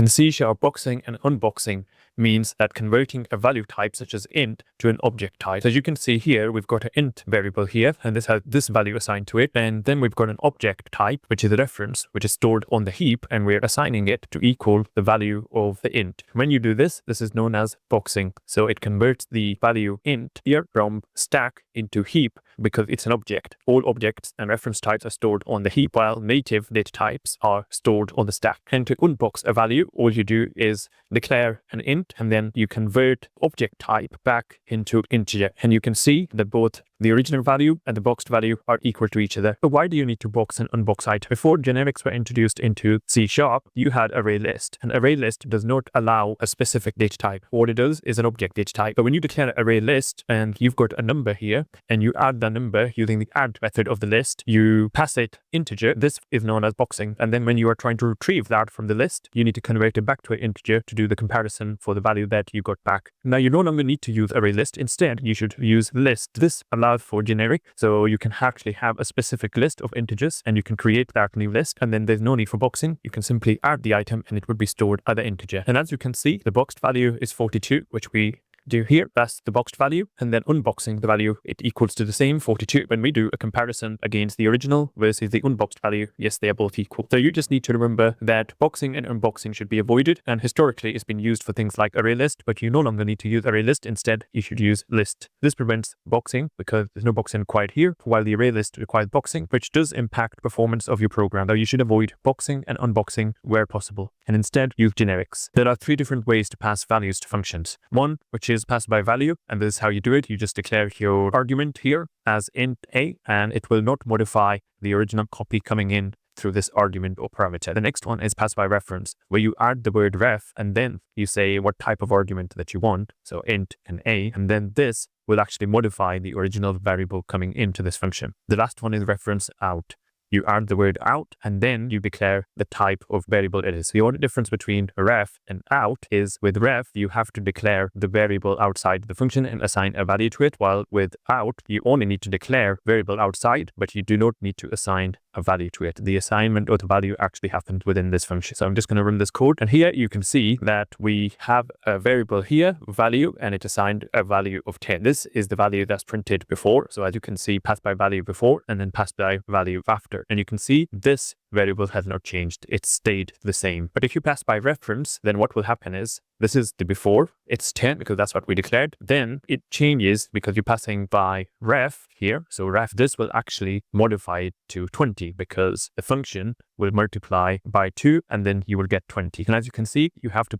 can see sharp boxing and unboxing means that converting a value type such as int to an object type. So as you can see here, we've got an int variable here, and this has this value assigned to it. And then we've got an object type, which is a reference, which is stored on the heap, and we're assigning it to equal the value of the int. When you do this, this is known as boxing. So it converts the value int here from stack into heap because it's an object. All objects and reference types are stored on the heap, while native data types are stored on the stack. And to unbox a value, all you do is declare an int, and then you convert object type back into integer. And you can see that both the original value and the boxed value are equal to each other. But why do you need to box and unbox items? Before generics were introduced into C#, you had array list. An array list does not allow a specific data type. What it does is an object data type. But when you declare an array list and you've got a number here and you add the number using the add method of the list, you pass it integer. This is known as boxing. And then when you are trying to retrieve that from the list, you need to convert it back to an integer to do the comparison for the value that you got back. Now you no longer need to use array list. Instead, you should use list. This allows for generic, so you can actually have a specific list of integers and you can create that new list, and then there's no need for boxing. You can simply add the item and it would be stored as an integer. And as you can see, the boxed value is 42, which we do here. That's the boxed value, and then unboxing the value, it equals to the same 42. When we do a comparison against the original versus the unboxed value, yes, they are both equal. So you just need to remember that boxing and unboxing should be avoided, and historically it's been used for things like array list, but you no longer need to use array list. Instead, you should use list. This prevents boxing because there's no boxing required here, while the array list requires boxing, which does impact performance of your program. Now you should avoid boxing and unboxing where possible, and instead use generics. There are 3 different ways to pass values to functions. One, which is pass by value, and this is how you do it. You just declare your argument here as int a, and it will not modify the original copy coming in through this argument or parameter. The next one is pass by reference, where you add the word ref and then you say what type of argument that you want, so int and a, and then this will actually modify the original variable coming into this function. The last one is reference out. You add the word out and then you declare the type of variable it is. The only difference between ref and out is with ref, you have to declare the variable outside the function and assign a value to it, while with out, you only need to declare variable outside, but you do not need to assign a value to it. The assignment of the value actually happens within this function. So I'm just going to run this code, and here you can see that we have a variable here, value, and it assigned a value of 10. This is the value that's printed before. So as you can see, pass by value before and then pass by value after. And you can see this variable has not changed. It stayed the same. But if you pass by reference, then what will happen is this is the before. It's 10 because that's what we declared. Then it changes because you're passing by ref here. So ref, this will actually modify it to 20 because the function will multiply by 2 and then you will get 20. And as you can see, you have to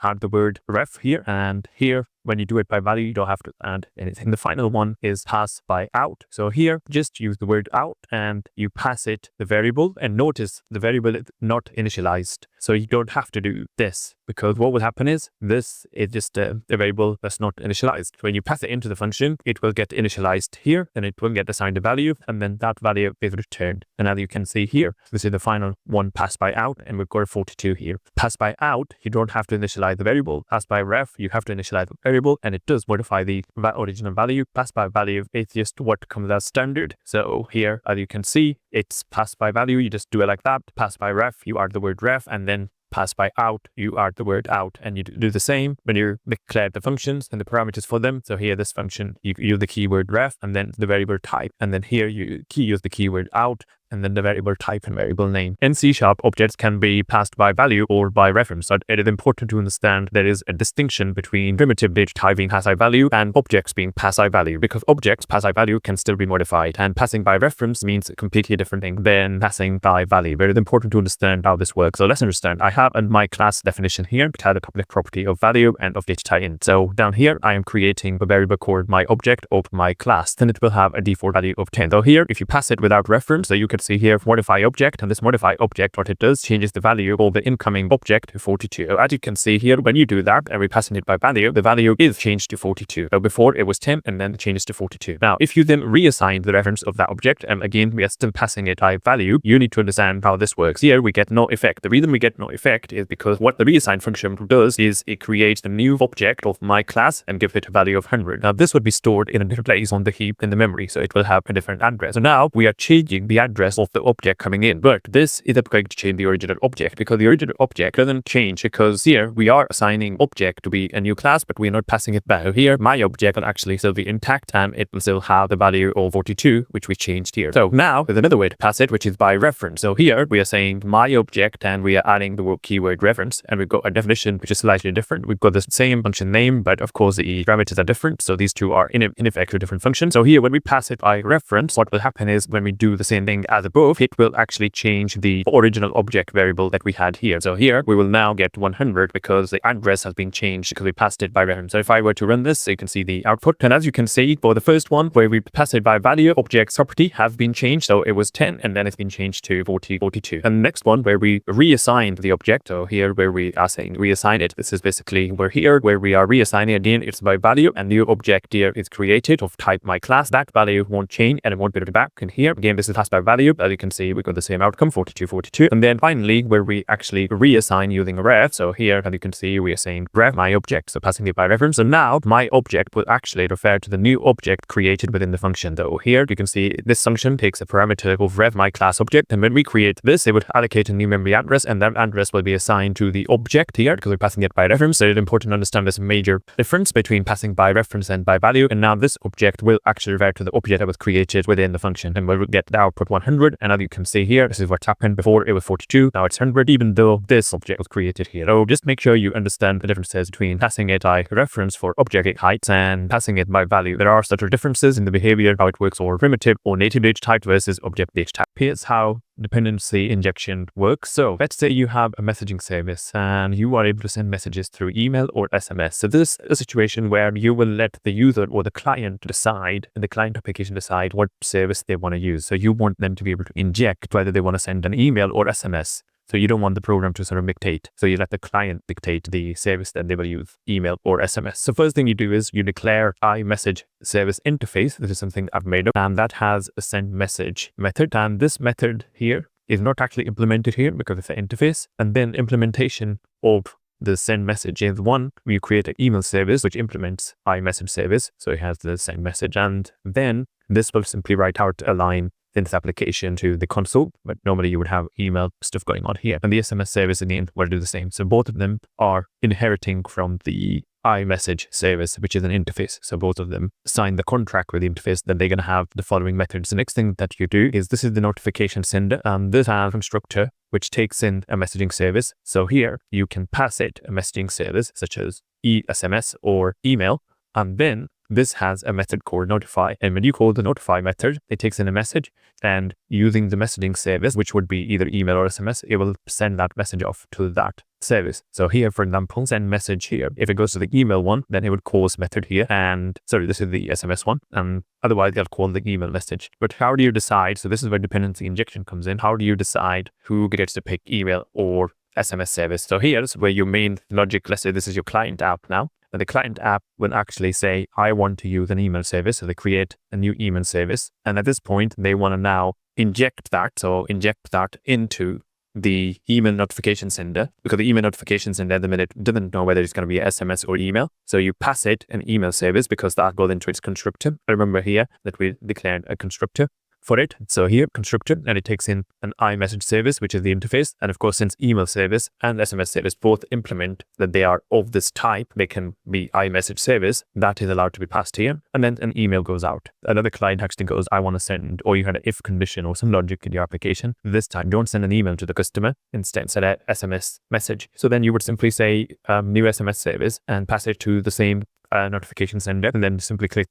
add the word ref here, and here when you do it by value, you don't have to add anything. The final one is pass by out. So here, just use the word out and you pass it the variable, and notice the variable is not initialized. So you don't have to do this, because what will happen is this is just a variable that's not initialized. When you pass it into the function, it will get initialized here, and it will get assigned a value, and then that value is returned. And as you can see here, this is the final one, pass by out, and we've got 42 here. Pass by out, you don't have to initialize the variable. Pass by ref, you have to initialize the variable, and it does modify the original value. Pass by value is just what comes as standard. So here, as you can see, it's pass by value. You just do it like that. Pass by ref, you add the word ref, and then pass by out, you add the word out, and you do the same when you declare the functions and the parameters for them. So here, this function, you use the keyword ref and then the variable type, and then here you use the keyword out and then the variable type and variable name. In C#, objects can be passed by value or by reference. So it is important to understand there is a distinction between primitive data type being passed by value and objects being passed by value, because objects passed by value can still be modified, and passing by reference means a completely different thing than passing by value. But it's important to understand how this works. So let's understand. I have in my class definition here, which has a public property of value and of data type in. So down here, I am creating a variable called my object of my class. Then it will have a default value of 10. So here, if you pass it without reference, so you can see here modify object, and this modify object, what it does, changes the value of the incoming object to 42. As you can see here, when you do that and we passing it by value, the value is changed to 42. So before it was 10 and then it changes to 42. Now, if you then reassign the reference of that object, and again, we are still passing it by value, you need to understand how this works. Here, we get no effect. The reason we get no effect is because what the reassign function does is it creates a new object of my class and gives it a value of 100. Now, this would be stored in a different place on the heap in the memory, so it will have a different address. So now we are changing the address address of the object coming in. But this is going to change the original object, because the original object doesn't change, because here we are assigning object to be a new class, but we're not passing it back. Here, my object will actually still be intact, and it will still have the value of 42, which we changed here. So now there's another way to pass it, which is by reference. So here we are saying my object, and we are adding the keyword reference, and we've got a definition which is slightly different. We've got the same function name, but of course the parameters are different. So these two are in effect two different functions. So here when we pass it by reference, what will happen is when we do the same thing as above, it will actually change the original object variable that we had here. So here we will now get 100 because the address has been changed because we passed it by reference. So if I were to run this, so you can see the output. And as you can see, for the first one where we passed it by value, object's property has been changed. So it was 10 and then it's been changed to 42. And the next one where we reassigned the object, so here where we are saying reassign it, this is basically we're here where we are reassigning again, it's by value, and new object here is created of type my class. That value won't change and it won't be written back in here. Again, this is passed by value. As you can see, we got the same outcome, 42. And then finally, where we actually reassign using a ref. So here, as you can see, we are saying ref my object, so passing it by reference. So now my object will actually refer to the new object created within the function. Though here you can see this function takes a parameter of ref my class object, and when we create this, it would allocate a new memory address, and that address will be assigned to the object here because we're passing it by reference. So it's important to understand this major difference between passing by reference and by value. And now this object will actually refer to the object that was created within the function, and we'll get the output 100. And as you can see here, this is what's happened. Before it was 42, now it's 100, even though this object was created here. So just make sure you understand the differences between passing it by reference for object heights and passing it by value. There are subtle differences in the behavior, how it works for primitive or native data type versus object data type. Here's how dependency injection works. So let's say you have a messaging service and you are able to send messages through email or SMS. So this is a situation where you will let the user or the client decide, and the client application decide what service they want to use. So you want them to be able to inject whether they want to send an email or SMS. So you don't want the program to sort of dictate. So you let the client dictate the service that they will use, email or SMS. So first thing you do is you declare iMessage service interface. This is something I've made up, and that has a send message method. And this method here is not actually implemented here because it's an interface. And then implementation of the send message is one, you create an email service which implements iMessage service. So it has the send message, and then this will simply write out a line in this application to the console, but normally you would have email stuff going on here. And the SMS service in the end will do the same. So both of them are inheriting from the iMessage service, which is an interface. So both of them sign the contract with the interface, then they're going to have the following methods. The next thing that you do is this is the notification sender, and this has a constructor which takes in a messaging service. So here you can pass it a messaging service such as SMS or email, and then this has a method called notify. And when you call the notify method, it takes in a message, and using the messaging service, which would be either email or SMS, it will send that message off to that service. So here, for example, send message here. If it goes to the email one, then it would call this method here. And sorry, this is the SMS one. And otherwise, they'll call the email message. But how do you decide? So this is where dependency injection comes in. How do you decide who gets to pick email or SMS service? So here's where your main logic, let's say this is your client app now. And the client app will actually say, I want to use an email service. So they create a new email service. And at this point, they want to now inject that. So inject that into the email notification sender, because the email notification sender at the minute doesn't know whether it's going to be SMS or email. So you pass it an email service because that goes into its constructor. I remember here that we declared a constructor for it. So here, constructor, and it takes in an iMessage service, which is the interface. And of course, since email service and SMS service both implement that they are of this type, they can be iMessage service, that is allowed to be passed here. And then an email goes out. Another client actually goes, I want to send, or you had an if condition or some logic in your application. This time, don't send an email to the customer, instead send an SMS message. So then you would simply say new SMS service and pass it to the same notification sender, and then simply click,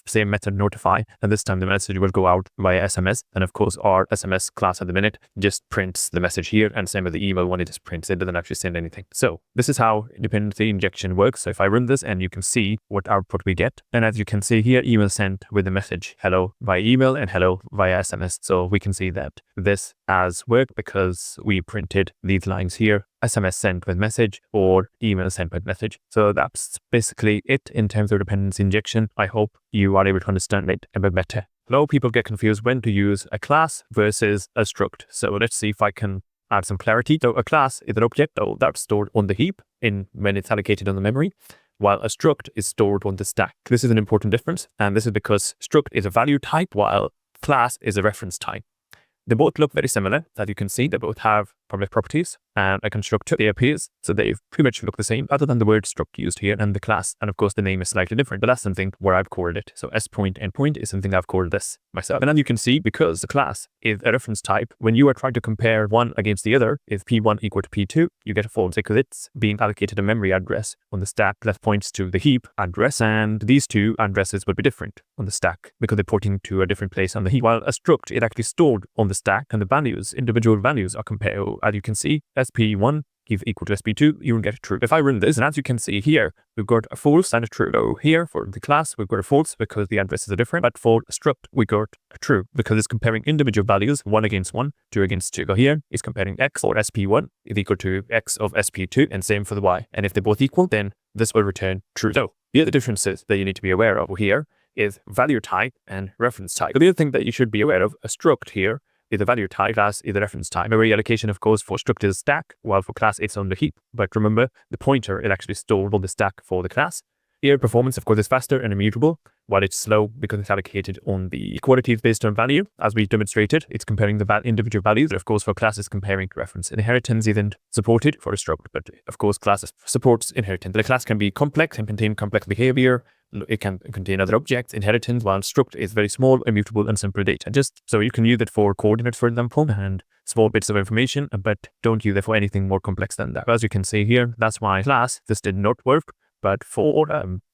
same method notify, and this time the message will go out via SMS. And of course, our SMS class at the minute just prints the message here, and same with the email one, it just prints, it doesn't actually send anything. So this is how dependency injection works. So if I run this, and you can see what output we get, and as you can see here, email sent with the message hello via email and hello via SMS. So we can see that this has worked because we printed these lines here, SMS sent with message or email sent with message. So that's basically it in terms of dependency injection. I hope you are able to understand it a bit better. A lot of people get confused when to use a class versus a struct. So let's see if I can add some clarity. So a class is an object that's stored on the heap when it's allocated on the memory, while a struct is stored on the stack. This is an important difference, and this is because struct is a value type while class is a reference type. They both look very similar. As you can see, they both have public properties and a constructor. They appears, so they pretty much look the same, other than the word struct used here and the class. And of course, the name is slightly different, but that's something where I've called it. So S point endpoint is something I've called this myself. And then you can see, because the class is a reference type, when you are trying to compare one against the other, if P1 equal to P2, you get a false because it's being allocated a memory address on the stack that points to the heap address, and these two addresses will be different on the stack because they're pointing to a different place on the heap. While a struct, it actually stored on the stack, and the values, individual values are compared. As you can see, SP1 is equal to SP2, you will get a true. If I run this, and as you can see here, we've got a false and a true. So here for the class, we've got a false because the addresses are different, but for a struct, we got a true because it's comparing individual values, 1 against 1, 2 against 2. So here it's comparing X or SP1 is equal to X of SP2, and same for the Y. And if they're both equal, then this will return true. So the other differences that you need to be aware of here is value type and reference type. So the other thing that you should be aware of, a struct here is the value type, class is the reference type. Memory allocation, of course, for struct is stack, while for class it's on the heap. But remember, the pointer is actually stored on the stack for the class. Here, performance, of course, is faster and immutable, while it's slow because it's allocated on the qualities based on value. As we demonstrated, it's comparing the individual values. Of course, for class, it's comparing reference. Inheritance isn't supported for a struct, but of course, class supports inheritance. The class can be complex and contain complex behavior. It can contain other objects, inheritance, while struct is very small, immutable, and simple data. Just so you can use it for coordinates, for example, and small bits of information, but don't use it for anything more complex than that. As you can see here, that's why class, this did not work. But for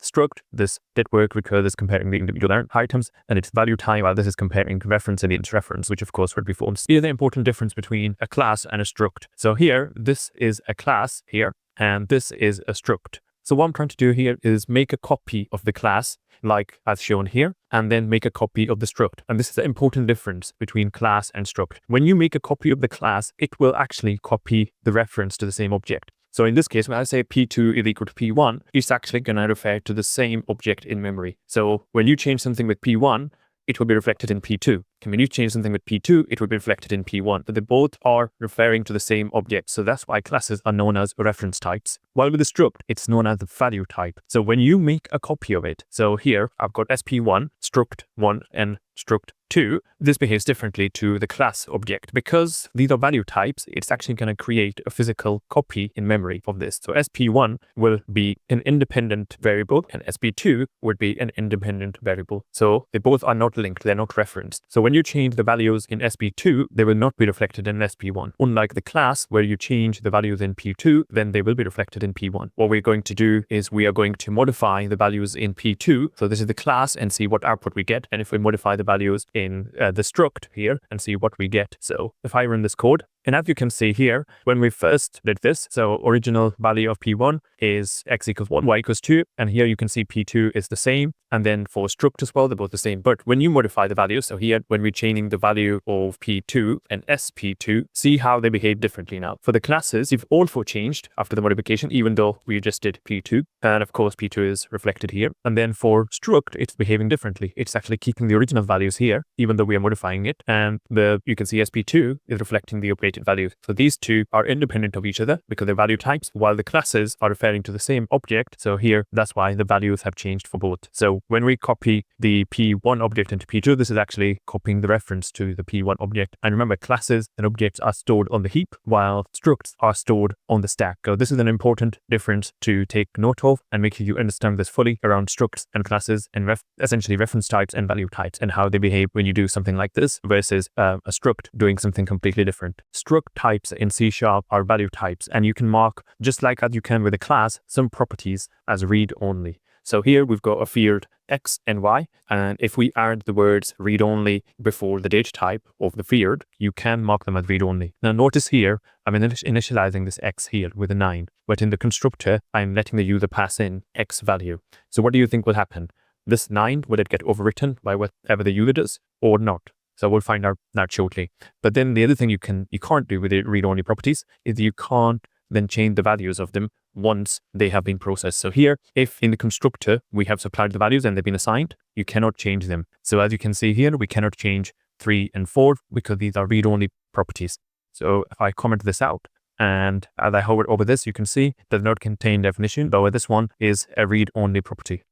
struct, this did work because it's comparing the individual items, and its value type, while this is comparing reference and its reference, which of course would be false. Here's the important difference between a class and a struct. So here, this is a class here, and this is a struct. So what I'm trying to do here is make a copy of the class, like as shown here, and then make a copy of the struct. And this is the important difference between class and struct. When you make a copy of the class, it will actually copy the reference to the same object. So in this case, when I say P2 is equal to P1, it's actually going to refer to the same object in memory. So when you change something with P1, it will be reflected in P2. And when you change something with P2, it will be reflected in P1. But they both are referring to the same object. So that's why classes are known as reference types. While with the struct, it's known as the value type. So when you make a copy of it, so here I've got SP1, struct1, and struct2, this behaves differently to the class object. Because these are value types, it's actually going to create a physical copy in memory of this. So SP1 will be an independent variable, and SP2 would be an independent variable. So they both are not linked, they're not referenced. So when you change the values in SP2, they will not be reflected in SP1. Unlike the class, where you change the values in P2, then they will be reflected in P1. What we're going to do is we are going to modify the values in P2. So this is the class, and see what output we get. And if we modify the values in the struct here and see what we get. So if I run this code, and as you can see here, when we first did this, so original value of P1 is X equals 1, Y equals 2. And here you can see P2 is the same. And then for struct as well, they're both the same. But when you modify the values, so here, when we're changing the value of P2 and SP2, see how they behave differently now. For the classes, you've also changed after the modification, even though we just did P2. And of course, P2 is reflected here. And then for struct, it's behaving differently. It's actually keeping the original values here, even though we are modifying it. And you can see SP2 is reflecting the updated values. So these two are independent of each other because they're value types, while the classes are referring to the same object. So here, that's why the values have changed for both. So when we copy the P1 object into P2, this is actually copying the reference to the P1 object. And remember, classes and objects are stored on the heap, while structs are stored on the stack. So this is an important difference to take note of and make sure you understand this fully around structs and classes and essentially reference types and value types, and how they behave when you do something like this versus a struct doing something completely different. Struct types in C# are value types, and you can mark, just like as you can with a class, some properties as read only. So here we've got a field X and Y, and if we add the words read only before the data type of the field, you can mark them as read only. Now notice here, I'm initializing this X here with a 9, but in the constructor, I'm letting the user pass in X value. So what do you think will happen? This 9, will it get overwritten by whatever the user does or not? So we'll find out that shortly. But then the other thing you can't do with the read-only properties is you can't then change the values of them once they have been processed. So here, if in the constructor we have supplied the values and they've been assigned, you cannot change them. So as you can see here, we cannot change 3 and 4 because these are read-only properties. So if I comment this out, and as I hover over this, you can see does not contain definition, but this one is a read-only property.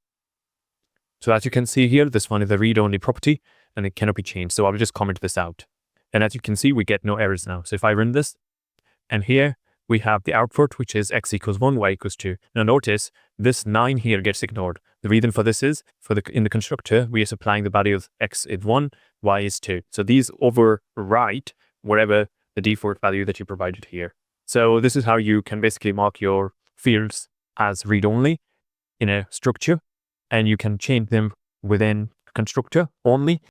So as you can see here, this one is a read-only property and it cannot be changed. So I'll just comment this out. And as you can see, we get no errors now. So if I run this, and here we have the output, which is x equals 1, y equals 2. Now notice this 9 here gets ignored. The reason for this is in the constructor, we are supplying the value of x is 1, y is 2. So these overwrite wherever the default value that you provided here. So this is how you can basically mark your fields as read-only in a structure, and you can change them within constructor only